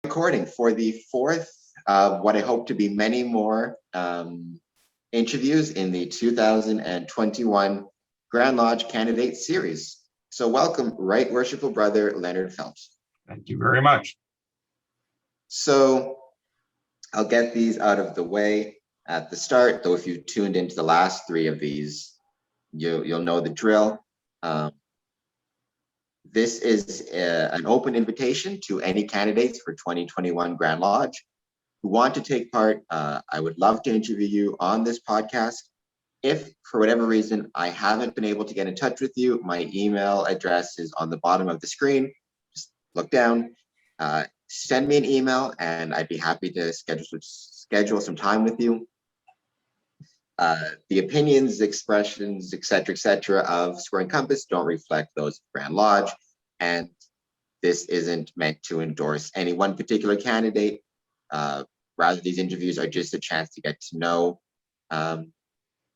recording for the fourth of what I hope to be many more interviews in the 2021 Grand Lodge Candidate Series. So welcome, Right Worshipful Brother Leonard Feldt. Thank you very much. So I'll get these out of the way at the start, though if you tuned into the last three of these, you'll know the drill. This is an open invitation to any candidates for 2021 Grand Lodge who want to take part. I would love to interview you on this podcast. If for whatever reason I haven't been able to get in touch with you, my email address is on the bottom of the screen. Just look down, send me an email, and I'd be happy to schedule some time with you. The opinions, expressions, etc., of Square and Compass don't reflect those of Grand Lodge, and this isn't meant to endorse any one particular candidate. Rather, these interviews are just a chance to get to know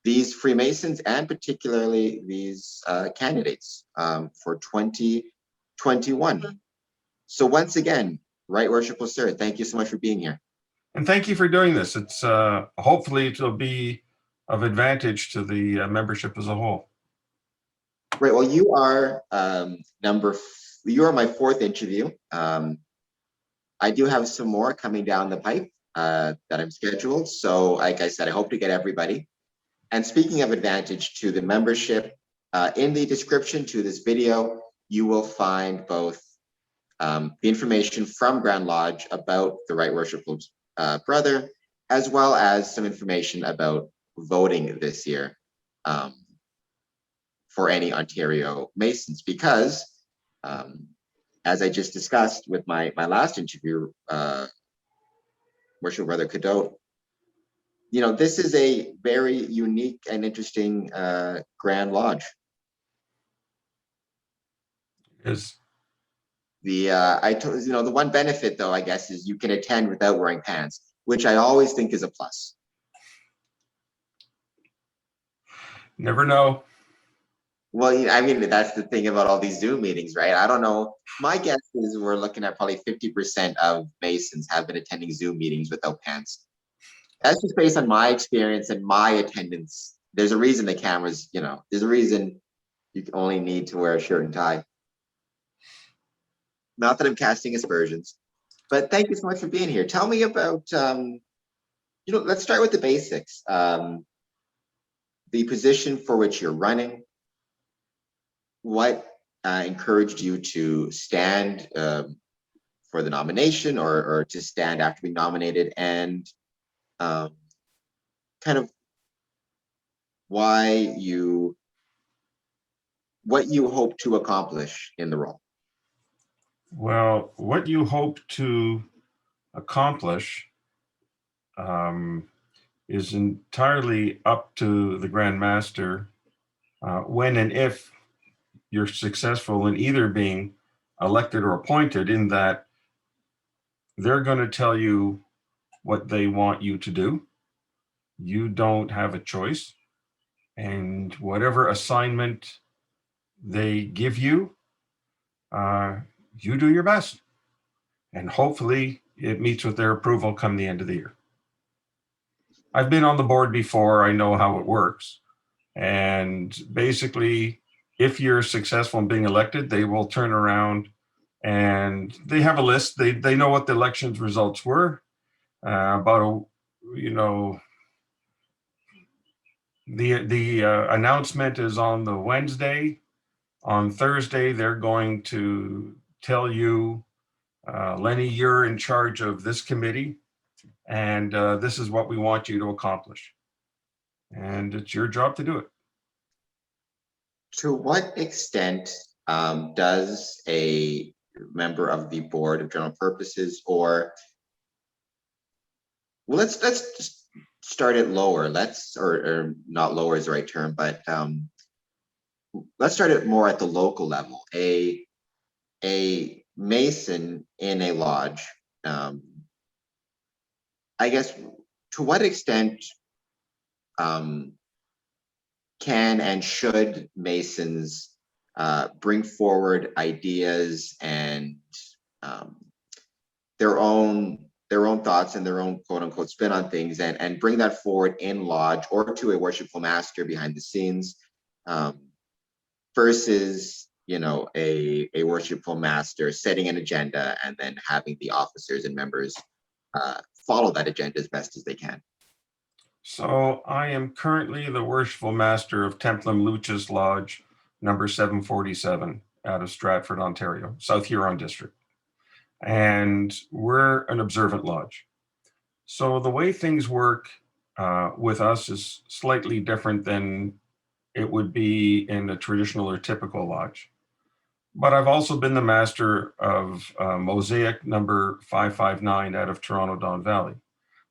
these Freemasons and particularly these candidates for 2021. So once again, Right Worshipful Sir, thank you so much for being here. And thank you for doing this. It's hopefully it'll be of advantage to the membership as a whole. Right. Well, you are you are my fourth interview. I do have some more coming down the pipe that I'm scheduled. So, like I said, I hope to get everybody. And speaking of advantage to the membership, in the description to this video, you will find both the information from Grand Lodge about the Right Worshipful Brother, as well as some information about voting this year for any Ontario Masons, because as I just discussed with my last interview, Worshipful Brother Cadotte, this is a very unique and interesting Grand Lodge. Yes. The one benefit though, I guess, is you can attend without wearing pants, which I always think is a plus. Never know. Well, I mean, that's the thing about all these Zoom meetings, right? I don't know. My guess is we're looking at probably 50% of Masons have been attending Zoom meetings without pants. That's just based on my experience and my attendance. There's a reason the cameras, there's a reason you only need to wear a shirt and tie. Not that I'm casting aspersions, but thank you so much for being here. Tell me about, let's start with the basics. The position for which you're running. What encouraged you to stand for the nomination or to stand after being nominated, and kind of what you hope to accomplish in the role? Well, what you hope to accomplish is entirely up to the Grand Master when and if you're successful in either being elected or appointed, in that they're going to tell you what they want you to do. You don't have a choice. And whatever assignment they give you, you do your best. And hopefully it meets with their approval come the end of the year. I've been on the board before. I know how it works. And basically, if you're successful in being elected, they will turn around and they have a list. They know what the election's results were. The announcement is on the Wednesday. On Thursday, they're going to tell you, Lenny, you're in charge of this committee, and this is what we want you to accomplish. And it's your job to do it. To what extent does a member of the Board of General Purposes, or let's just start it lower. Or not lower is the right term, but let's start it more at the local level. A Mason in a lodge, I guess, to what extent can and should Masons bring forward ideas and their own thoughts and their own quote unquote spin on things, and bring that forward in lodge or to a worshipful master behind the scenes, versus a worshipful master setting an agenda and then having the officers and members follow that agenda as best as they can. So I am currently the worshipful master of Templum Lucis Lodge number 747 out of Stratford, Ontario, South Huron district. And we're an observant lodge. So the way things work with us is slightly different than it would be in a traditional or typical lodge. But I've also been the master of Mosaic number 559 out of Toronto Don Valley,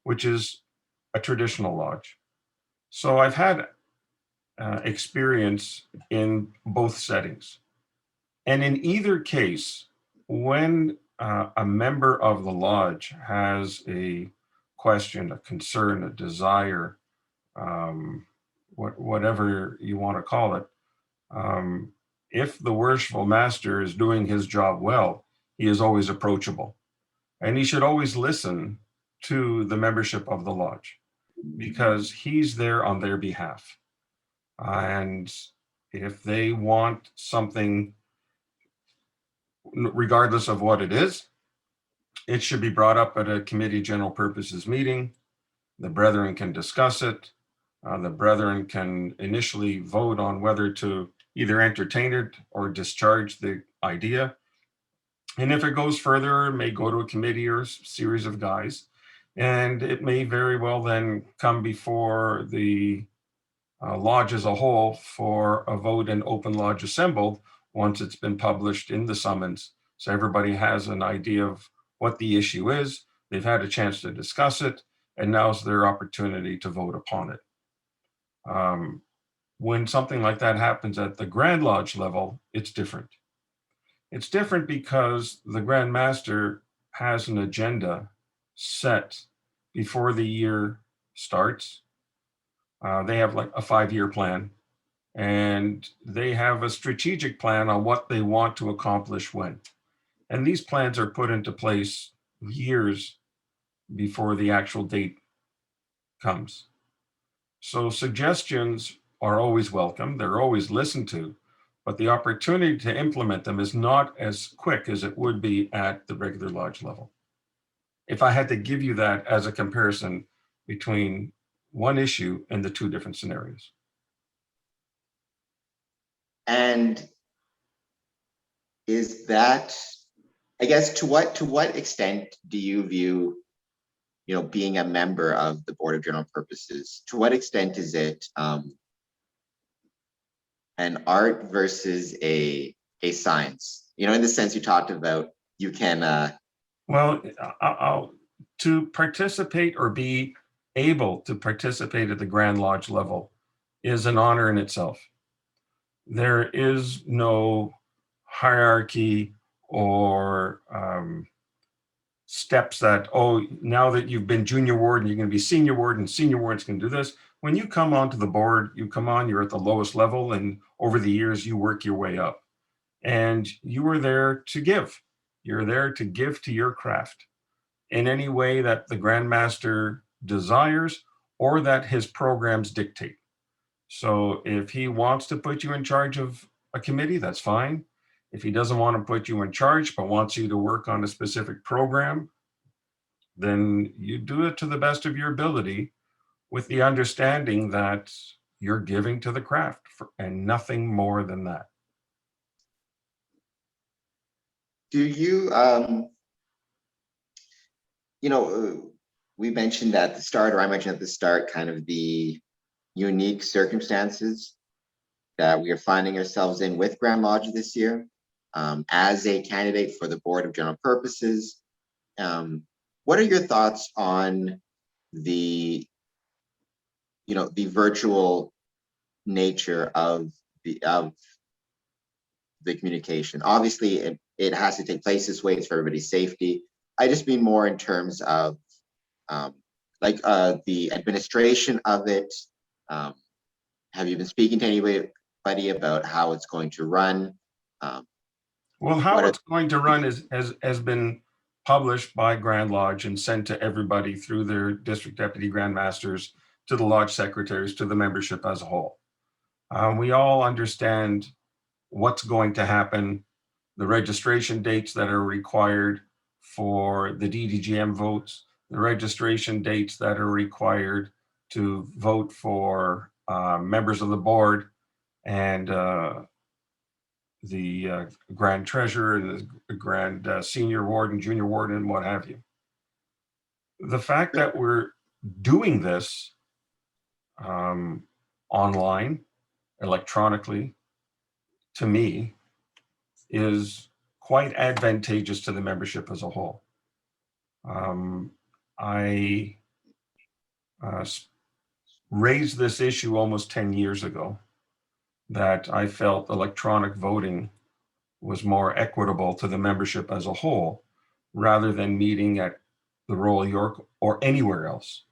which is a traditional lodge. So I've had experience in both settings. And in either case, when a member of the lodge has a question, a concern, a desire, whatever you want to call it, if the worshipful master is doing his job well, he is always approachable. And he should always listen to the membership of the lodge because he's there on their behalf. And if they want something, regardless of what it is, it should be brought up at a committee general purposes meeting. The brethren can discuss it. The brethren can initially vote on whether to either entertain it or discharge the idea. And if it goes further, it may go to a committee or a series of guys. And it may very well then come before the lodge as a whole for a vote and open lodge assembled once it's been published in the summons. So everybody has an idea of what the issue is. They've had a chance to discuss it, and now's their opportunity to vote upon it. When something like that happens at the Grand Lodge level, it's different. It's different because the Grand Master has an agenda set before the year starts. They have like a 5-year plan, and they have a strategic plan on what they want to accomplish when. And these plans are put into place years before the actual date comes. So suggestions are always welcome. They're always listened to, but the opportunity to implement them is not as quick as it would be at the regular lodge level. If I had to give you that as a comparison between one issue and the two different scenarios. And is that, I guess, to what extent do you view, being a member of the Board of General Purposes, to what extent is it an art versus a science? In the sense you talked about, you can. Well, to participate or be able to participate at the Grand Lodge level is an honor in itself. There is no hierarchy or steps that, now that you've been junior ward and you're going to be senior ward, and senior ward's going to do this. When you come onto the board, you're at the lowest level, and over the years you work your way up. And you are there to give. You're there to give to your craft in any way that the Grand Master desires or that his programs dictate. So if he wants to put you in charge of a committee, that's fine. If he doesn't want to put you in charge, but wants you to work on a specific program, then you do it to the best of your ability with the understanding that you're giving to the craft and nothing more than that. Do you, we mentioned at the start, or I mentioned at the start, kind of the unique circumstances that we are finding ourselves in with Grand Lodge this year. As a candidate for the Board of General Purposes, what are your thoughts on the virtual nature of the communication? Obviously, it has to take place this way. It's for everybody's safety. I just mean more in terms of the administration of it. Have you been speaking to anybody about how it's going to run? Well, how it's going to run has been published by Grand Lodge and sent to everybody through their district deputy grand masters, to the lodge secretaries, to the membership as a whole. We all understand what's going to happen, the registration dates that are required for the DDGM votes, the registration dates that are required to vote for members of the board and the grand treasurer and the grand senior warden, junior warden, and what have you. The fact that we're doing this online, electronically, to me, is quite advantageous to the membership as a whole. I raised this issue almost 10 years ago, that I felt electronic voting was more equitable to the membership as a whole, rather than meeting at the Royal York or anywhere else,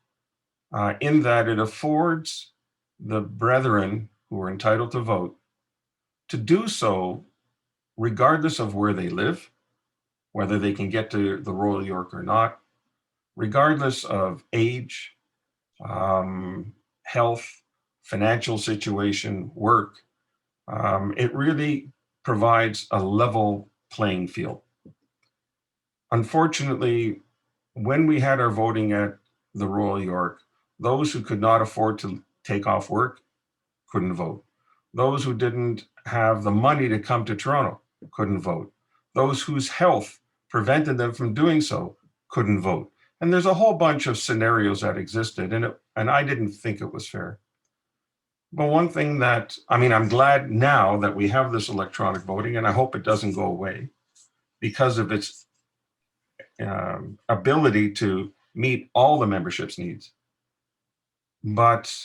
in that it affords the brethren who are entitled to vote to do so regardless of where they live, whether they can get to the Royal York or not, regardless of age, health, financial situation, work. It really provides a level playing field. Unfortunately, when we had our voting at the Royal York, those who could not afford to take off work couldn't vote. Those who didn't have the money to come to Toronto couldn't vote. Those whose health prevented them from doing so couldn't vote. And there's a whole bunch of scenarios that existed, and I didn't think it was fair. But one thing that, I'm glad now that we have this electronic voting, and I hope it doesn't go away because of its ability to meet all the membership's needs. But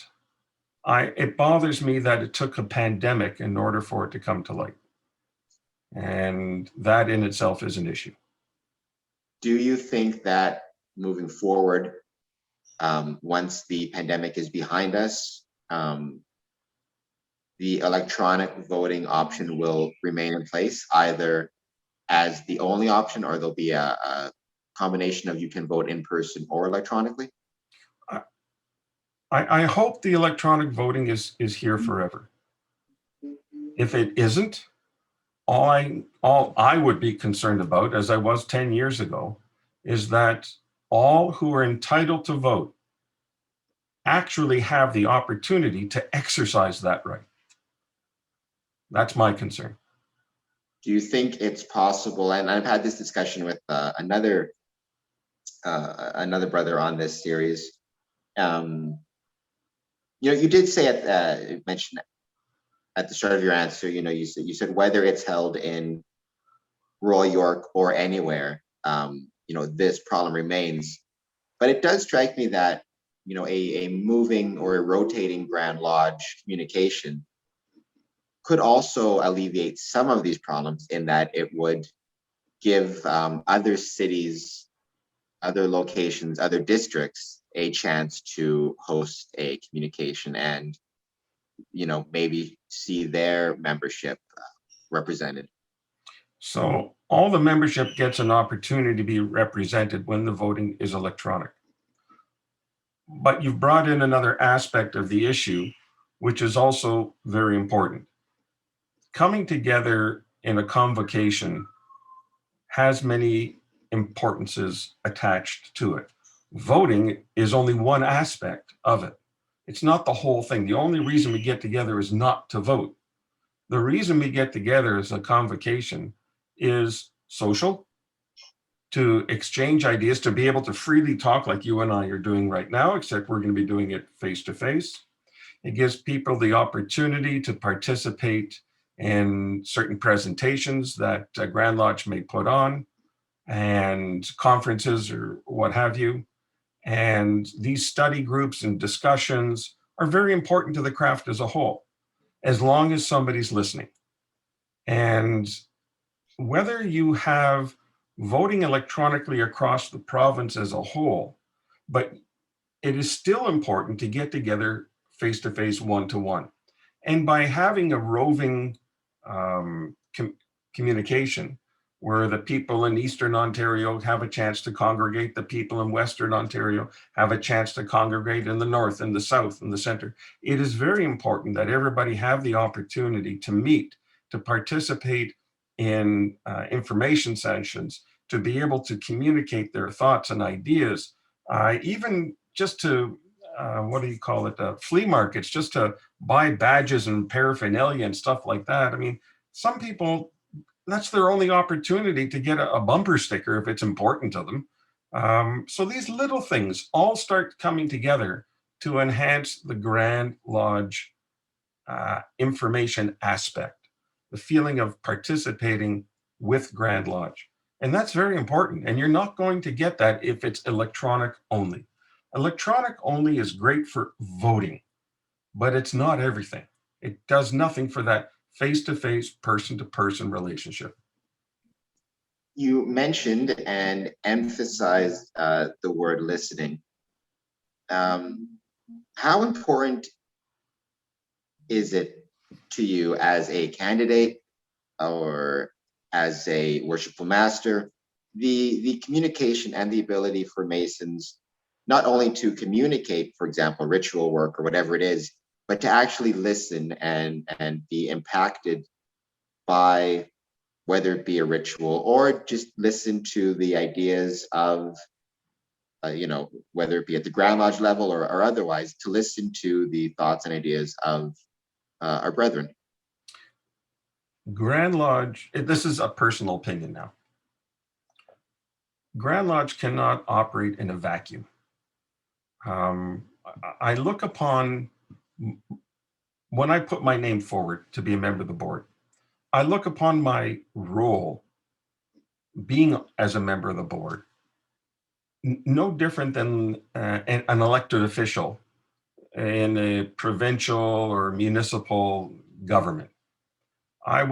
it bothers me that it took a pandemic in order for it to come to light. And that in itself is an issue. Do you think that moving forward, once the pandemic is behind us, the electronic voting option will remain in place, either as the only option, or there'll be a combination of you can vote in person or electronically? I hope the electronic voting is here forever. If it isn't, all I would be concerned about, as I was 10 years ago, is that all who are entitled to vote actually have the opportunity to exercise that right. That's my concern. Do you think it's possible, and I've had this discussion with another brother on this series. You did say mentioned at the start of your answer, you said whether it's held in Royal York or anywhere, this problem remains. But it does strike me that, a moving or a rotating Grand Lodge communication could also alleviate some of these problems, in that it would give other cities, other locations, other districts a chance to host a communication and, maybe see their membership represented. So all the membership gets an opportunity to be represented when the voting is electronic. But you've brought in another aspect of the issue, which is also very important. Coming together in a convocation has many importances attached to it. Voting is only one aspect of it. It's not the whole thing. The only reason we get together is not to vote. The reason we get together as a convocation is social, to exchange ideas, to be able to freely talk like you and I are doing right now, except we're going to be doing it face to face. It gives people the opportunity to participate in certain presentations that Grand Lodge may put on, and conferences or what have you. And these study groups and discussions are very important to the craft as a whole, as long as somebody's listening. And whether you have voting electronically across the province as a whole, but it is still important to get together face-to-face, one-to-one. And by having a roving communication, where the people in Eastern Ontario have a chance to congregate, the people in Western Ontario have a chance to congregate in the North and the South and the Center. It is very important that everybody have the opportunity to meet, to participate in information sessions, to be able to communicate their thoughts and ideas, even just to, what do you call it, flea markets, just to buy badges and paraphernalia and stuff like that. I mean, some people, that's their only opportunity to get a bumper sticker if it's important to them. So these little things all start coming together to enhance the Grand Lodge information aspect, the feeling of participating with Grand Lodge. And that's very important. And you're not going to get that if it's electronic only. Electronic only is great for voting, but it's not everything. It does nothing for that face-to-face, person-to-person relationship. You mentioned and emphasized the word listening. How important is it to you as a candidate or as a worshipful master, the communication and the ability for Masons not only to communicate, for example, ritual work or whatever it is, but to actually listen and be impacted by whether it be a ritual or just listen to the ideas of, whether it be at the Grand Lodge level or otherwise, to listen to the thoughts and ideas of our brethren. Grand Lodge, this is a personal opinion now. Grand Lodge cannot operate in a vacuum. I look upon, when I put my name forward to be a member of the board, I look upon my role being as a member of the board no different than an elected official in a provincial or municipal government. I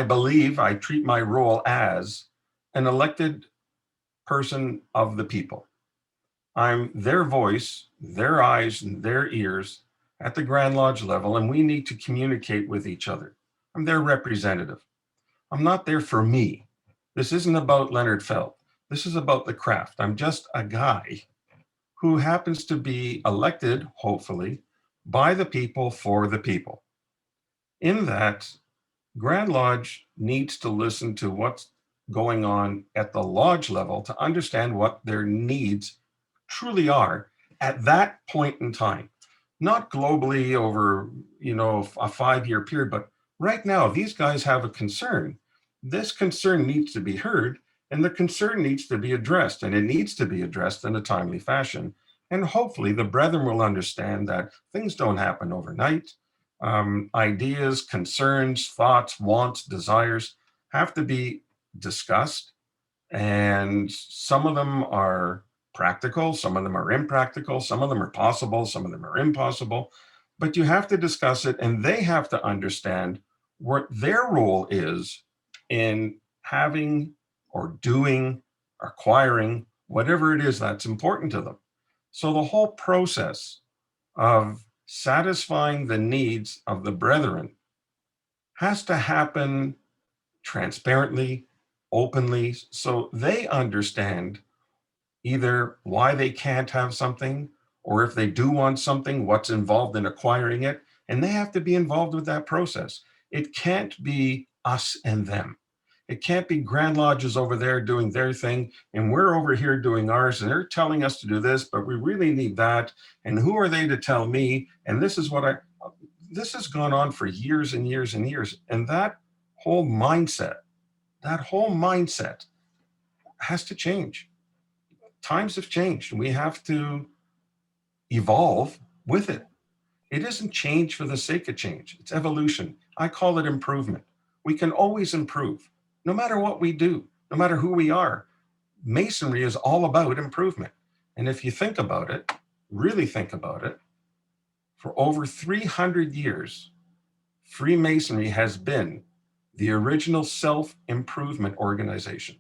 believe I treat my role as an elected person of the people. I'm their voice, their eyes, and their ears at the Grand Lodge level, and we need to communicate with each other. I'm their representative. I'm not there for me. This isn't about Leonard Feldt. This is about the craft. I'm just a guy who happens to be elected, hopefully, by the people for the people. In that, Grand Lodge needs to listen to what's going on at the lodge level to understand what their needs truly are at that point in time. Not globally over, a 5-year period, but right now, these guys have a concern. This concern needs to be heard, and the concern needs to be addressed, and it needs to be addressed in a timely fashion. And hopefully the brethren will understand that things don't happen overnight. Ideas, concerns, thoughts, wants, desires have to be discussed. And some of them are practical, some of them are impractical, some of them are possible, some of them are impossible. But you have to discuss it, and they have to understand what their role is in having or doing, acquiring, whatever it is that's important to them. So the whole process of satisfying the needs of the brethren has to happen transparently, openly, so they understand either why they can't have something, or if they do want something, what's involved in acquiring it, and they have to be involved with that process. It can't be us and them. It can't be Grand Lodges over there doing their thing, and we're over here doing ours, and they're telling us to do this, but we really need that, and who are they to tell me? And this is this has gone on for years and years and years, and that whole mindset has to change. Times have changed. We have to evolve with it. It isn't change for the sake of change. It's evolution. I call it improvement. We can always improve, no matter what we do, no matter who we are. Masonry is all about improvement. And if you think about it, really think about it, for over 300 years, Freemasonry has been the original self-improvement organization.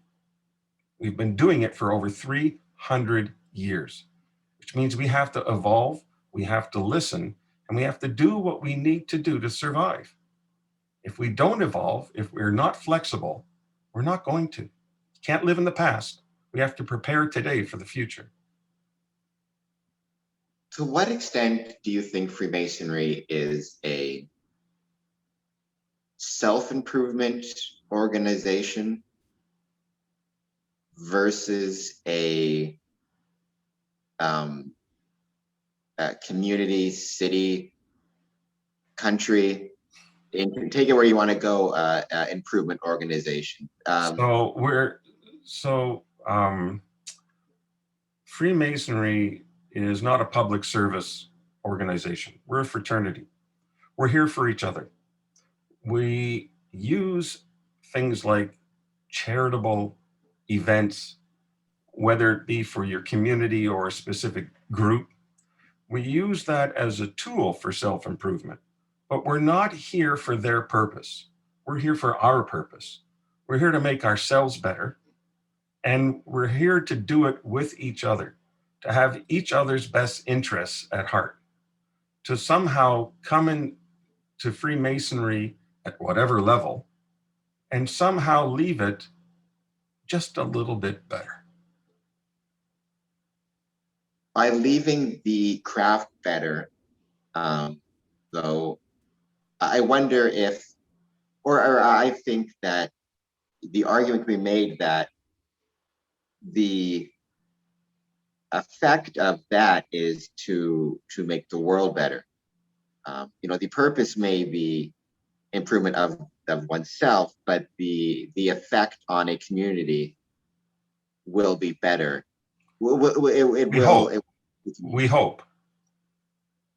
We've been doing it for over 300 years, which means we have to evolve, we have to listen, and we have to do what we need to do to survive. If we don't evolve, if we're not flexible, We're not going to. Can't live in the past. We have to prepare today for the future. To what extent do you think Freemasonry is a self-improvement organization versus a community, city, country, and take it where you want to go, improvement organization? Freemasonry is not a public service organization. We're a fraternity. We're here for each other. We use things like charitable events, whether it be for your community or a specific group. We use that as a tool for self-improvement, but we're not here for their purpose. We're here for our purpose. We're here to make ourselves better, and we're here to do it with each other, to have each other's best interests at heart, to somehow come into Freemasonry at whatever level and somehow leave it just a little bit better. By leaving the craft better, though, I wonder if, or I think that the argument can be made that the effect of that is to make the world better. The purpose may be improvement of oneself, but the effect on a community will be better. We hope.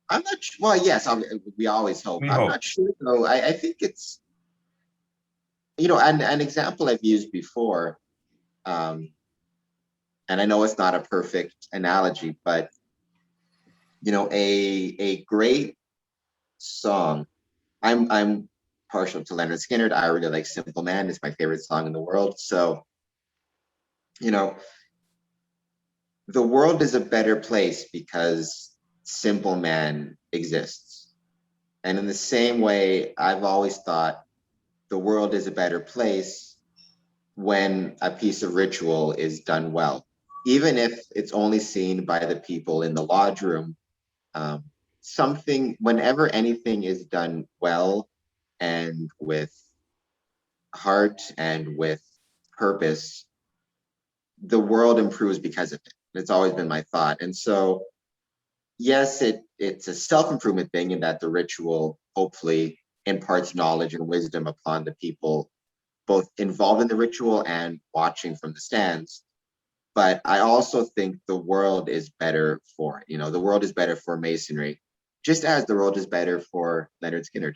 I'm not sure. Well, yes, we always hope. I'm not sure, though. I think it's, an example I've used before, and I know it's not a perfect analogy, but, a great song. I'm partial to Leonard Skinner. I really like Simple Man. It's my favorite song in the world. So, the world is a better place because Simple Man exists. And in the same way, I've always thought the world is a better place when a piece of ritual is done well, even if it's only seen by the people in the lodge room. Whenever anything is done well and with heart and with purpose, the world improves because of it. It's always been my thought. And so, yes, it's a self-improvement thing in that the ritual hopefully imparts knowledge and wisdom upon the people both involved in the ritual and watching from the stands. But I also think the world is better for it. The world is better for Masonry, just as the world is better for Leonard Skinner.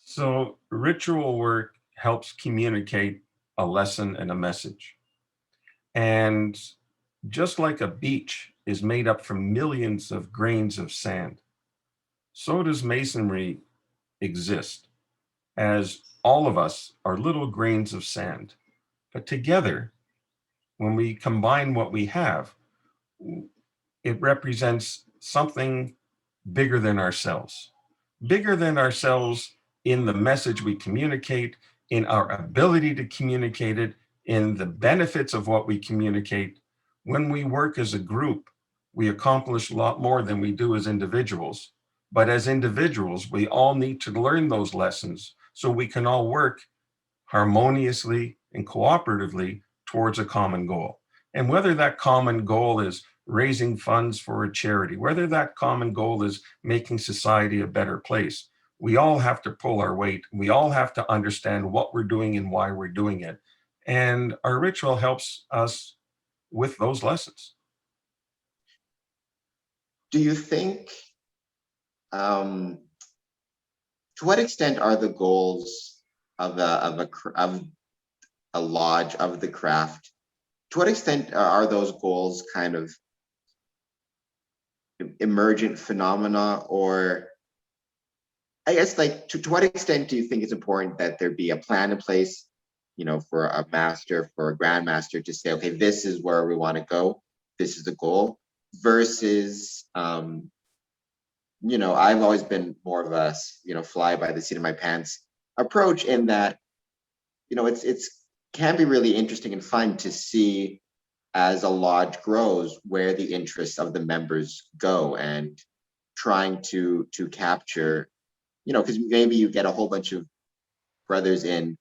So ritual work helps communicate a lesson and a message. And just like a beach is made up from millions of grains of sand, so does Masonry exist, as all of us are little grains of sand. But together, when we combine what we have, it represents something bigger than ourselves in the message we communicate, in our ability to communicate it, in the benefits of what we communicate. When we work as a group, we accomplish a lot more than we do as individuals. But as individuals, we all need to learn those lessons so we can all work harmoniously and cooperatively towards a common goal. And whether that common goal is raising funds for a charity, whether that common goal is making society a better place, we all have to pull our weight. We all have to understand what we're doing and why we're doing it. And our ritual helps us with those lessons. Do you think, to what extent are the goals of a lodge, of the craft, to what extent are those goals kind of emergent phenomena, or I guess, like, to what extent do you think it's important that there be a plan in place, for a master, for a grandmaster to say, okay, this is where we want to go, this is the goal, versus, I've always been more of a, fly by the seat of my pants approach, in that it's can be really interesting and fun to see as a lodge grows where the interests of the members go, and trying to capture, because maybe you get a whole bunch of brothers in,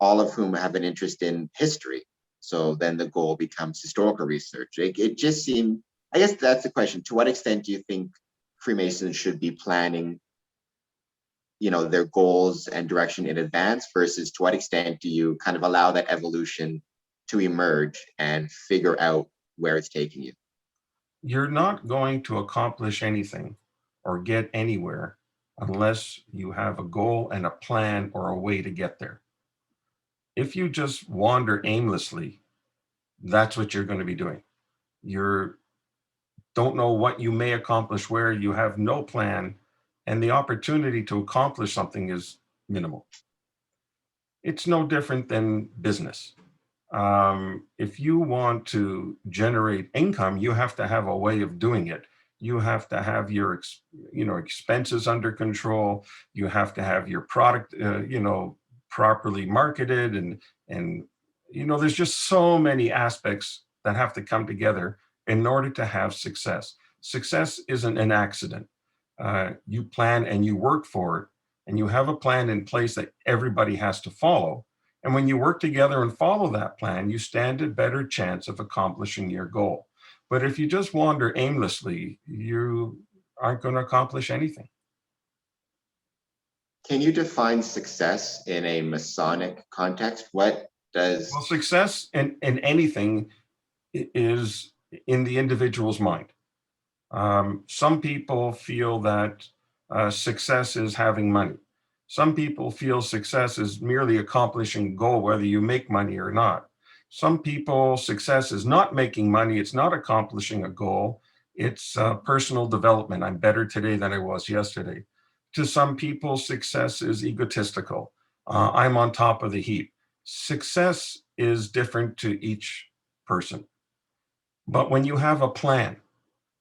all of whom have an interest in history. So then the goal becomes historical research. It just seemed, I guess that's the question. To what extent do you think Freemasons should be planning, their goals and direction in advance, versus to what extent do you kind of allow that evolution to emerge and figure out where it's taking you? You're not going to accomplish anything or get anywhere unless you have a goal and a plan or a way to get there. If you just wander aimlessly, that's what you're going to be doing. You don't know what you may accomplish where, you have no plan, and the opportunity to accomplish something is minimal. It's no different than business. If you want to generate income, you have to have a way of doing it. You have to have your, expenses under control. You have to have your product, properly marketed, and there's just so many aspects that have to come together in order to have success. Success isn't an accident. You plan and you work for it, and you have a plan in place that everybody has to follow. And when you work together and follow that plan, you stand a better chance of accomplishing your goal. But if you just wander aimlessly, you aren't going to accomplish anything. Can you define success in a Masonic context? What does... Well, success in anything is in the individual's mind. Some people feel that success is having money. Some people feel success is merely accomplishing a goal, whether you make money or not. Some people, success is not making money. It's not accomplishing a goal. It's personal development. I'm better today than I was yesterday. To some people, success is egotistical. I'm on top of the heap. Success is different to each person. But when you have a plan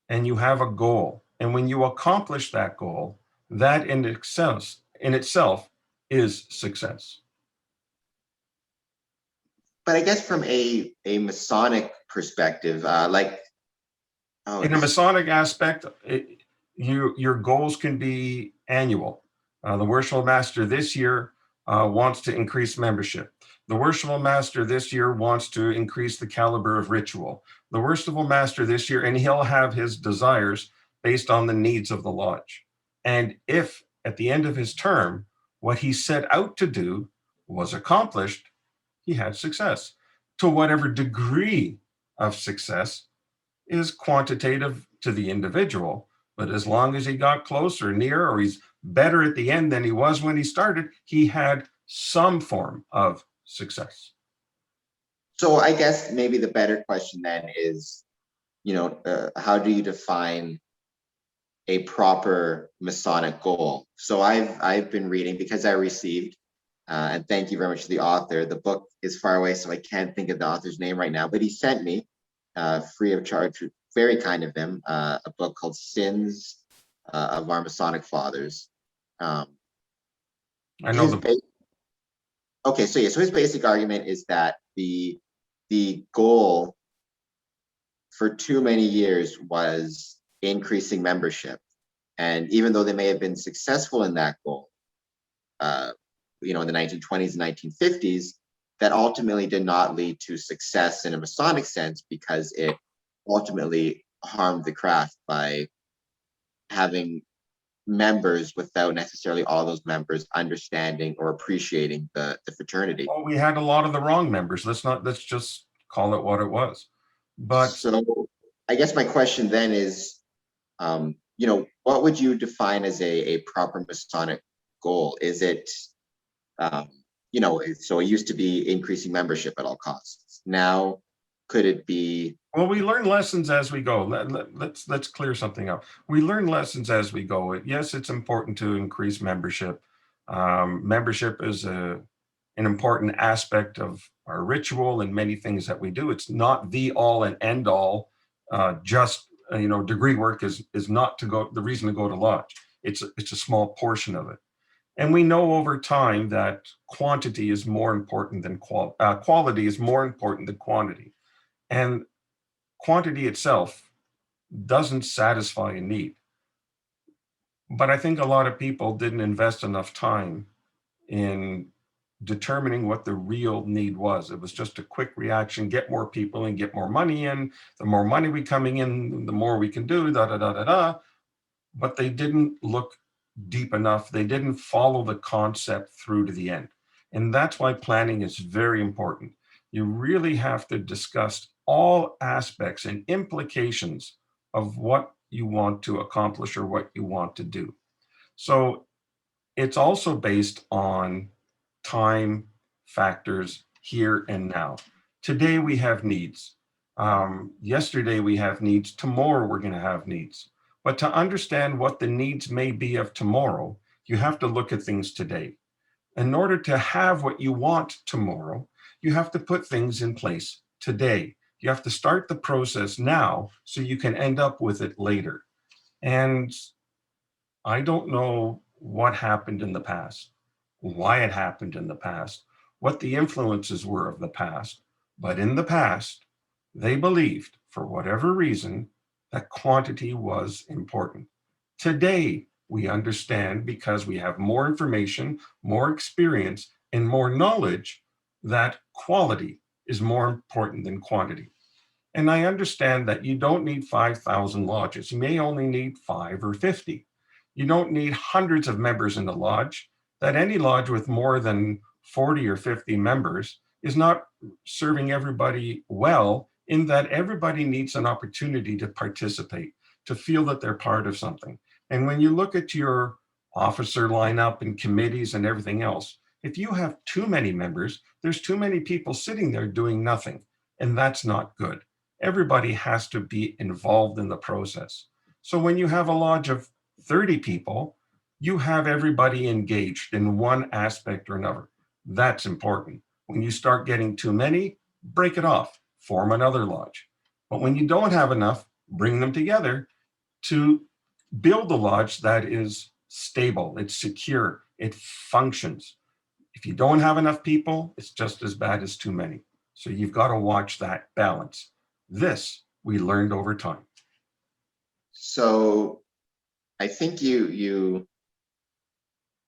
and you have a goal, and when you accomplish that goal, that in itself is success. But I guess from a Masonic perspective, in a Masonic aspect, your goals can be annual. The Worshipful Master this year wants to increase membership. The Worshipful Master this year wants to increase the caliber of ritual. The Worshipful Master this year, and he'll have his desires based on the needs of the lodge. And if at the end of his term, what he set out to do was accomplished, he had success. To whatever degree of success is quantitative to the individual, but as long as he got closer, near, or he's better at the end than he was when he started, he had some form of success. So I guess maybe the better question then is, how do you define a proper Masonic goal? So I've been reading, because I received, and thank you very much to the author. The book is far away, so I can't think of the author's name right now, but he sent me free of charge, very kind of him, a book called Sins of Our Masonic Fathers. I know the book. Okay, so his basic argument is that the goal for too many years was increasing membership, and even though they may have been successful in that goal, in the 1920s and 1950s, that ultimately did not lead to success in a Masonic sense, because it ultimately harmed the craft by having members without necessarily all those members understanding or appreciating the fraternity. Well, we had a lot of the wrong members. Let's just call it what it was. But so I guess my question then is, what would you define as a proper Masonic goal? Is it, so it used to be increasing membership at all costs. Now, could it be? Well, we learn lessons as we go. Let's clear something up. We learn lessons as we go. Yes, it's important to increase membership. Membership is an important aspect of our ritual and many things that we do. It's not the all and end all. Degree work is not the reason to go to lodge. It's a small portion of it. And we know over time that quantity is more important than quality is more important than quantity. And quantity itself doesn't satisfy a need. But I think a lot of people didn't invest enough time in determining what the real need was. It was just a quick reaction, get more people and get more money in. The more money we coming in, the more we can do, da, da, da, da, da. But they didn't look deep enough. They didn't follow the concept through to the end. And that's why planning is very important. You really have to discuss all aspects and implications of what you want to accomplish or what you want to do. So it's also based on time factors here and now. Today we have needs. Yesterday we have needs. Tomorrow we're going to have needs. But to understand what the needs may be of tomorrow, you have to look at things today. In order to have what you want tomorrow, you have to put things in place today. You have to start the process now so you can end up with it later. And I don't know what happened in the past, why it happened in the past, what the influences were of the past. But in the past, they believed, for whatever reason, that quantity was important. Today, we understand, because we have more information, more experience, and more knowledge, that quality is more important than quantity. And I understand that you don't need 5,000 lodges. You may only need 5 or 50. You don't need hundreds of members in the lodge. That any lodge with more than 40 or 50 members is not serving everybody well, in that everybody needs an opportunity to participate, to feel that they're part of something. And when you look at your officer lineup and committees and everything else, if you have too many members, there's too many people sitting there doing nothing, and that's not good. Everybody has to be involved in the process. So when you have a lodge of 30 people, you have everybody engaged in one aspect or another. That's important. When you start getting too many, break it off, form another lodge. But when you don't have enough, bring them together to build a lodge that is stable, it's secure, it functions. If you don't have enough people, it's just as bad as too many. So you've got to watch that balance. This we learned over time. So I think you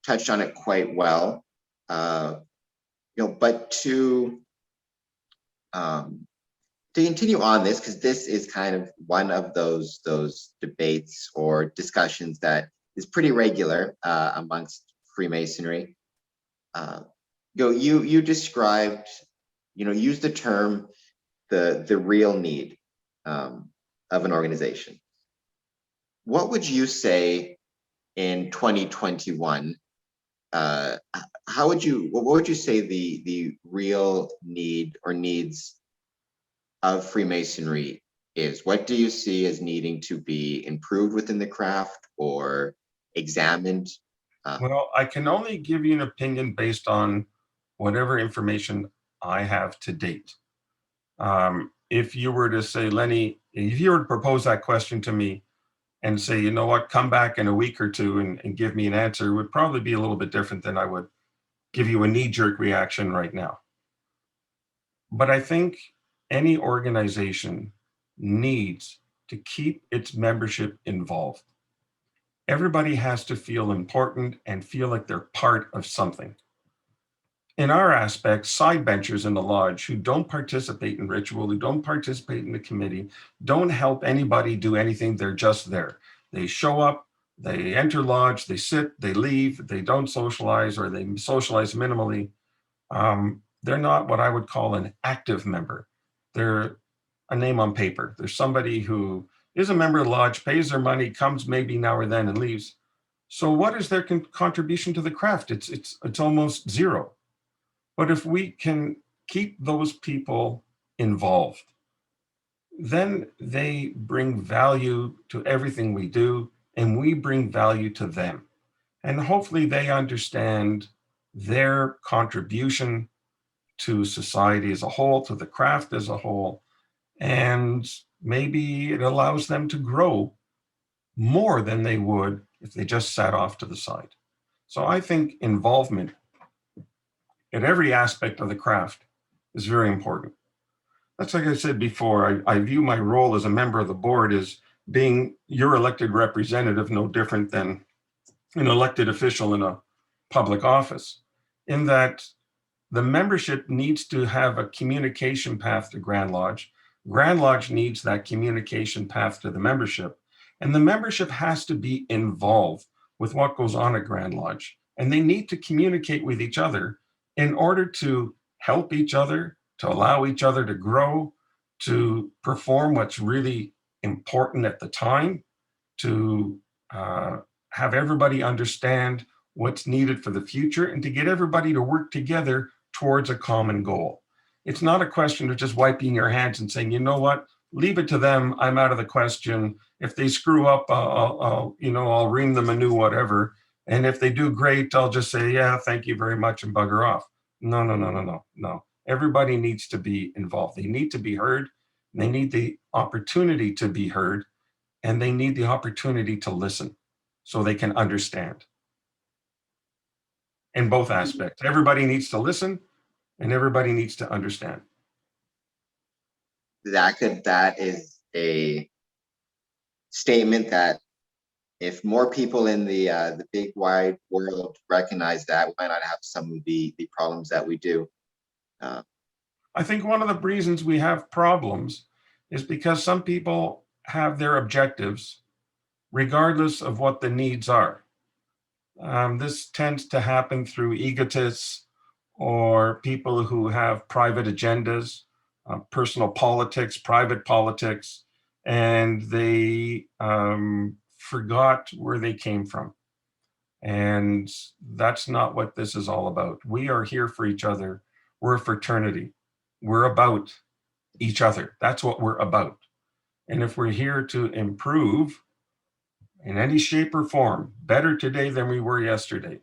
touched on it quite well. But to continue on this, because this is kind of one of those debates or discussions that is pretty regular amongst Freemasonry. You described, use the term the real need of an organization. What would you say in 2021? What would you say the real need or needs of Freemasonry is? What do you see as needing to be improved within the craft or examined? Well, I can only give you an opinion based on whatever information I have to date. If you were to say, Lenny, if you were to propose that question to me and say, you know what, come back in a week or two and give me an answer, it would probably be a little bit different than I would give you a knee-jerk reaction right now. But I think any organization needs to keep its membership involved. Everybody has to feel important and feel like they're part of something. In our aspect, side benchers in the lodge who don't participate in ritual, who don't participate in the committee, don't help anybody do anything, they're just there. They show up, they enter lodge, they sit, they leave, they don't socialize, or they socialize minimally. They're not what I would call an active member. They're a name on paper. There's somebody who is a member of the lodge, pays their money, comes maybe now or then and leaves. So what is their contribution to the craft? It's almost zero. But if we can keep those people involved, then they bring value to everything we do, and we bring value to them. And hopefully they understand their contribution to society as a whole, to the craft as a whole, and maybe it allows them to grow more than they would if they just sat off to the side. So I think involvement at every aspect of the craft is very important. That's like I said before, I view my role as a member of the board as being your elected representative, no different than an elected official in a public office, in that the membership needs to have a communication path to Grand Lodge. Grand Lodge needs that communication path to the membership. And the membership has to be involved with what goes on at Grand Lodge. And they need to communicate with each other in order to help each other, to allow each other to grow, to perform what's really important at the time, to have everybody understand what's needed for the future, and to get everybody to work together towards a common goal. It's not a question of just wiping your hands and saying, you know what, leave it to them, I'm out of the question. If they screw up, I'll ream them a new whatever. And if they do great, I'll just say, yeah, thank you very much, and bugger off. No. Everybody needs to be involved. They need to be heard. They need the opportunity to be heard, and they need the opportunity to listen so they can understand. In both aspects, everybody needs to listen and everybody needs to understand. That is a statement that if more people in the big wide world recognize that, we might not have some of the problems that we do. I think one of the reasons we have problems is because some people have their objectives regardless of what the needs are. This tends to happen through egotists or people who have private agendas, personal politics, private politics, and they forgot where they came from. And that's not what this is all about. We are here for each other. We're a fraternity. We're about each other. That's what we're about. And if we're here to improve in any shape or form, better today than we were yesterday,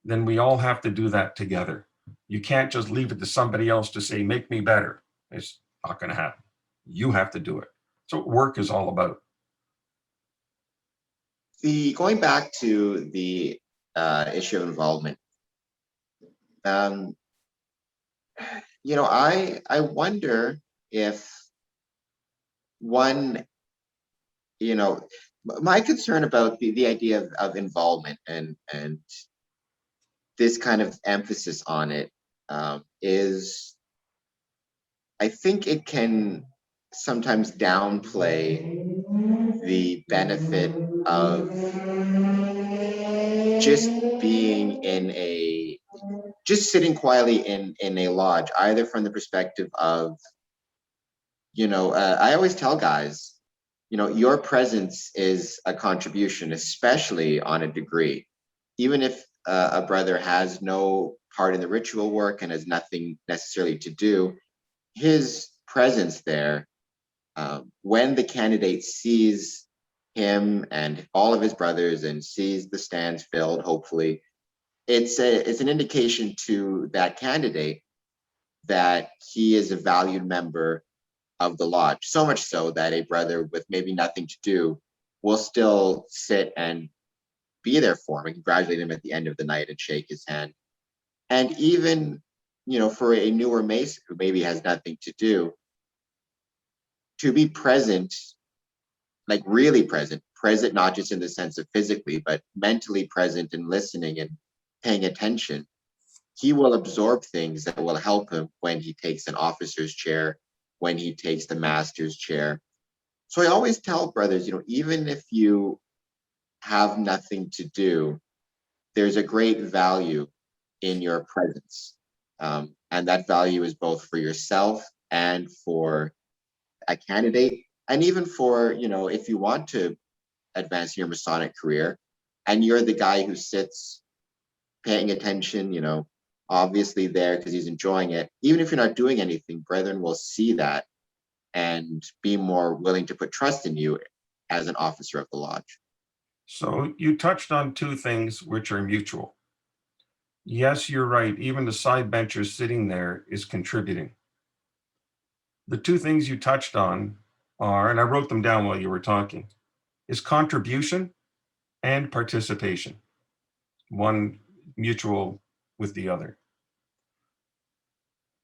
then we all have to do that together. You can't just leave it to somebody else to say, make me better. It's not going to happen. You have to do it. That's what work is all about. Going back to the issue of involvement, I wonder if one, my concern about the idea of involvement and this kind of emphasis on it is, I think it can sometimes downplay the benefit of just being just sitting quietly in a lodge, either from the perspective of, I always tell guys, your presence is a contribution, especially on a degree. Even if a brother has no part in the ritual work and has nothing necessarily to do, his presence there, when the candidate sees him and all of his brothers and sees the stands filled, hopefully, it's an indication to that candidate that he is a valued member of the lodge, so much so that a brother with maybe nothing to do will still sit and be there for him and congratulate him at the end of the night and shake his hand. And even, for a newer Mason who maybe has nothing to do, to be present, like really present, not just in the sense of physically, but mentally present and listening and paying attention, he will absorb things that will help him when he takes an officer's chair, when he takes the master's chair. So I always tell brothers, even if you have nothing to do, there's a great value in your presence. And that value is both for yourself and for a candidate, and even for, if you want to advance your Masonic career and you're the guy who sits paying attention, obviously there because he's enjoying it. Even if you're not doing anything, brethren will see that and be more willing to put trust in you as an officer of the lodge. So you touched on two things which are mutual. Yes, you're right. Even the side bencher sitting there is contributing. The two things you touched on are, and I wrote them down while you were talking, is contribution and participation. One mutual with the other.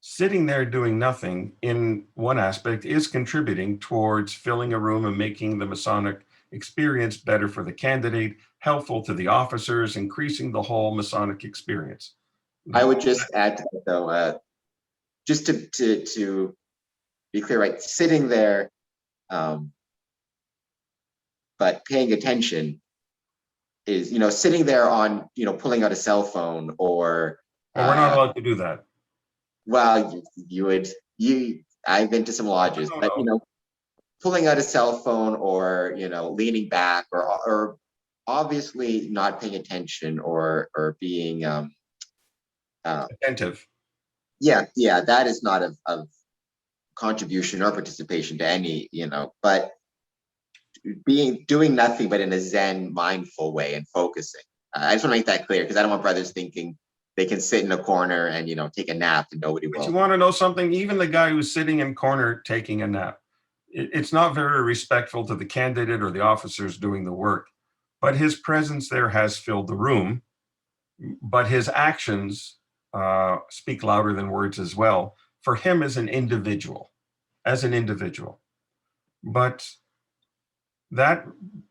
Sitting there doing nothing in one aspect is contributing towards filling a room and making the Masonic experience better for the candidate, helpful to the officers, increasing the whole Masonic experience. I would just add to that though, just to be clear, right? Sitting there, but paying attention is, sitting there on, pulling out a cell phone or. Well, we're not allowed to do that. Well, I've been to some lodges, but pulling out a cell phone or, leaning back or obviously not paying attention or being attentive. Yeah, that is not of contribution or participation to any, but doing nothing but in a Zen mindful way and focusing. I just want to make that clear because I don't want brothers thinking they can sit in a corner and take a nap and nobody will. But you want to know something? Even the guy who's sitting in corner taking a nap, it's not very respectful to the candidate or the officers doing the work. But his presence there has filled the room. But his actions speak louder than words as well. For him as an individual, But that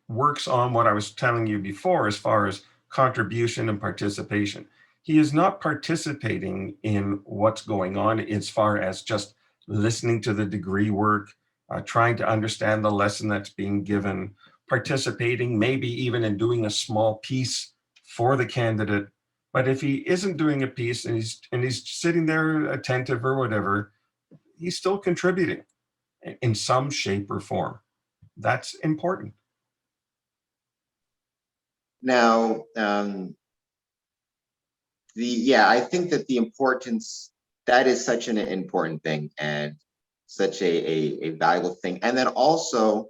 works on what I was telling you before as far as contribution and participation. He is not participating in what's going on as far as just listening to the degree work, trying to understand the lesson that's being given, participating maybe even in doing a small piece for the candidate. But if he isn't doing a piece and he's sitting there attentive or whatever, he's still contributing in some shape or form. That's important. Now, I think that the importance, that is such an important thing and such a valuable thing. And then also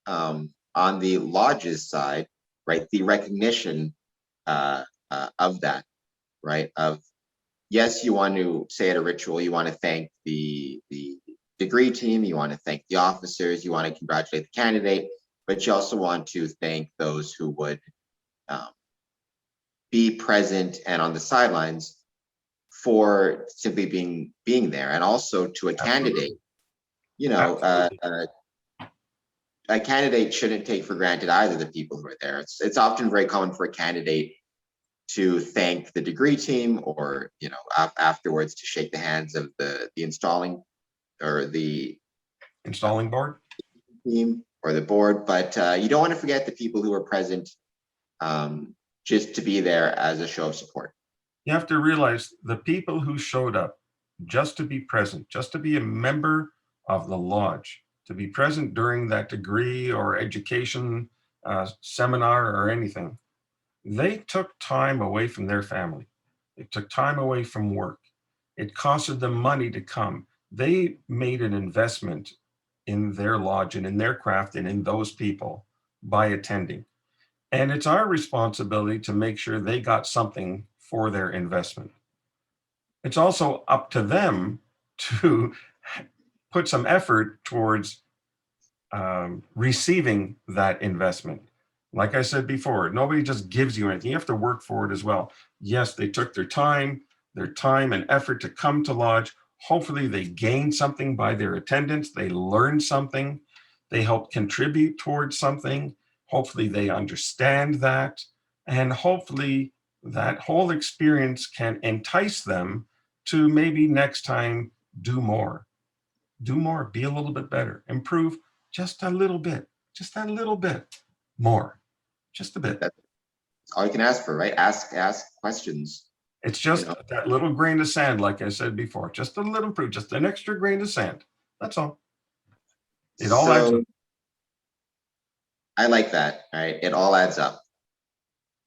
on the lodge's side, right, the recognition of that, right, of yes, you want to say at a ritual, you want to thank the degree team, you want to thank the officers, you want to congratulate the candidate, but you also want to thank those who would be present and on the sidelines for simply being there, and also to a candidate. A candidate shouldn't take for granted either the people who are there. It's often very common for a candidate to thank the degree team or afterwards to shake the hands of the installing or the installing board team or the board, but you don't want to forget the people who are present just to be there as a show of support. You have to realize the people who showed up just to be present, just to be a member of the lodge, to be present during that degree or education seminar or anything, they took time away from their family. They took time away from work. It costed them money to come. They made an investment in their lodge and in their craft and in those people by attending. And it's our responsibility to make sure they got something for their investment. It's also up to them to put some effort towards receiving that investment. Like I said before, nobody just gives you anything. You have to work for it as well. Yes, they took their time and effort to come to lodge. Hopefully they gained something by their attendance. They learned something. They helped contribute towards something. Hopefully they understand that. And hopefully that whole experience can entice them to maybe next time do more, be a little bit better, improve just a little bit more, just a bit. That's all you can ask for, right? Ask questions. It's just that little grain of sand, like I said before, just a little proof, just an extra grain of sand. That's all. It all adds up. I like that, right? It all adds up.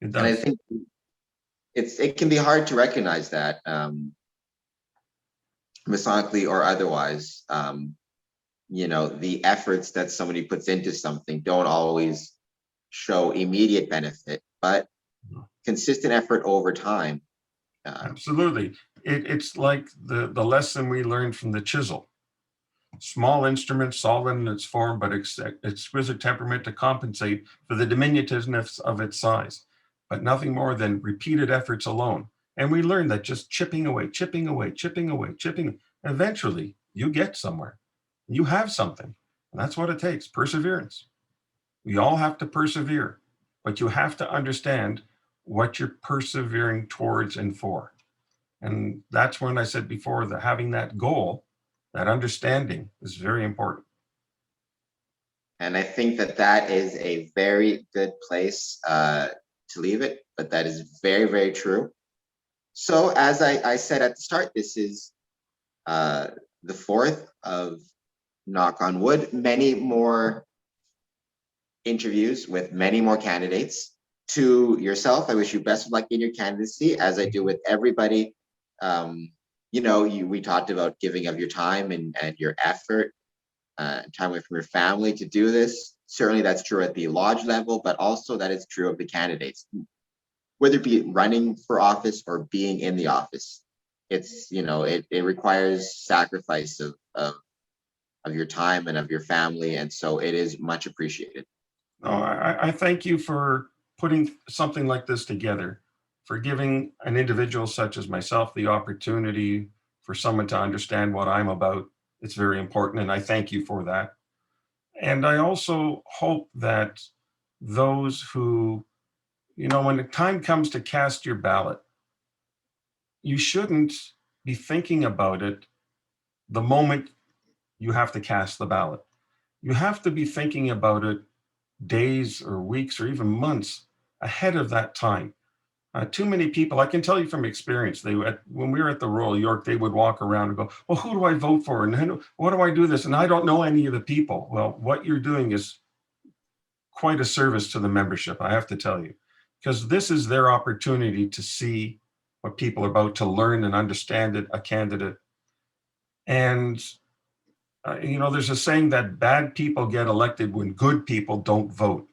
It does. And I think it can be hard to recognize that Masonically or otherwise. The efforts that somebody puts into something don't always show immediate benefit, but consistent effort over time. Absolutely. It's like the lesson we learned from the chisel. Small instrument, solid in its form, but exquisite temperament to compensate for the diminutiveness of its size. but nothing more than repeated efforts alone. And we learn that just chipping away, eventually you get somewhere. You have something. And that's what it takes, perseverance. We all have to persevere, but you have to understand what you're persevering towards and for. And that's when I said before that having that goal, that understanding is very important. And I think that that is a very good place to leave it, but that is very, very true. So as I said at the start, this is the fourth of, knock on wood, many more interviews with many more candidates. To yourself, I wish you best of luck in your candidacy, as I do with everybody. We talked about giving of your time and your effort, time away from your family to do this. Certainly that's true at the lodge level, but also that is true of the candidates, whether it be running for office or being in the office. It's, it requires sacrifice of your time and of your family. And so it is much appreciated. No, I thank you for putting something like this together, for giving an individual such as myself the opportunity for someone to understand what I'm about. It's very important, and I thank you for that. And I also hope that those who, when the time comes to cast your ballot, you shouldn't be thinking about it the moment you have to cast the ballot. You have to be thinking about it days or weeks or even months ahead of that time. Too many people, I can tell you from experience, when we were at the Royal York, they would walk around and go, well, who do I vote for? And what do I do this? And I don't know any of the people. Well, what you're doing is quite a service to the membership, I have to tell you, because this is their opportunity to see what people are about, to learn and understand it, a candidate. And, there's a saying that bad people get elected when good people don't vote.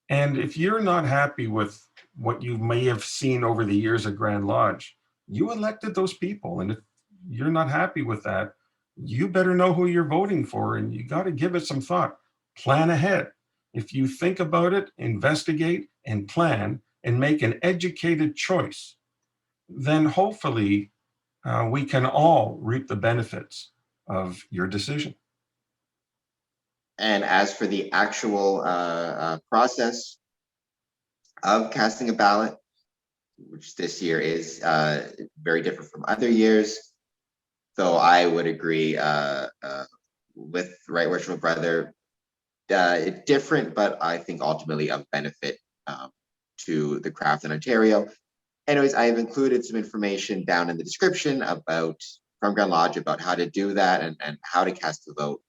And if you're not happy with what you may have seen over the years at Grand Lodge, you elected those people. And if you're not happy with that, you better know who you're voting for, and you got to give it some thought. Plan ahead. If you think about it, investigate and plan and make an educated choice, then hopefully we can all reap the benefits of your decision. And as for the actual process of casting a ballot, which this year is very different from other years, though I would agree with Right Worshipful Brother, different, but I think ultimately of benefit to the craft in Ontario. Anyways, I have included some information down in the description from Grand Lodge about how to do that and how to cast the vote.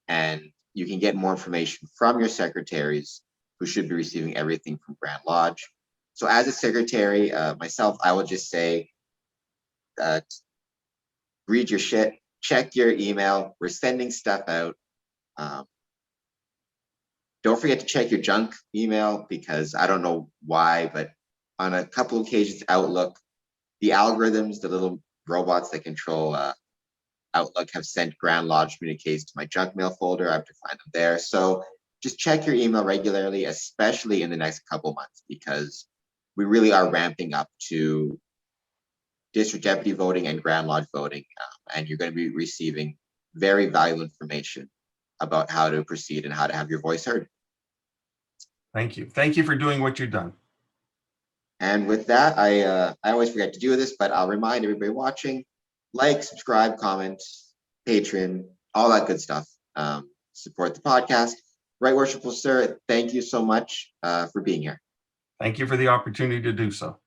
And you can get more information from your secretaries, who should be receiving everything from Grand Lodge. So as a secretary, myself, I will just say, read your shit, check your email. We're sending stuff out. Don't forget to check your junk email, because I don't know why, but on a couple occasions, Outlook, the algorithms, the little robots that control Outlook, have sent Grand Lodge communiques to my junk mail folder. I have to find them there. So just check your email regularly, especially in the next couple months, because we really are ramping up to district deputy voting and Grand Lodge voting, and you're going to be receiving very valuable information about how to proceed and how to have your voice heard. Thank you. Thank you for doing what you've done. And with that, I always forget to do this, but I'll remind everybody watching, like, subscribe, comment, Patreon, all that good stuff. Support the podcast. Right Worshipful Sir, thank you so much for being here. Thank you for the opportunity to do so.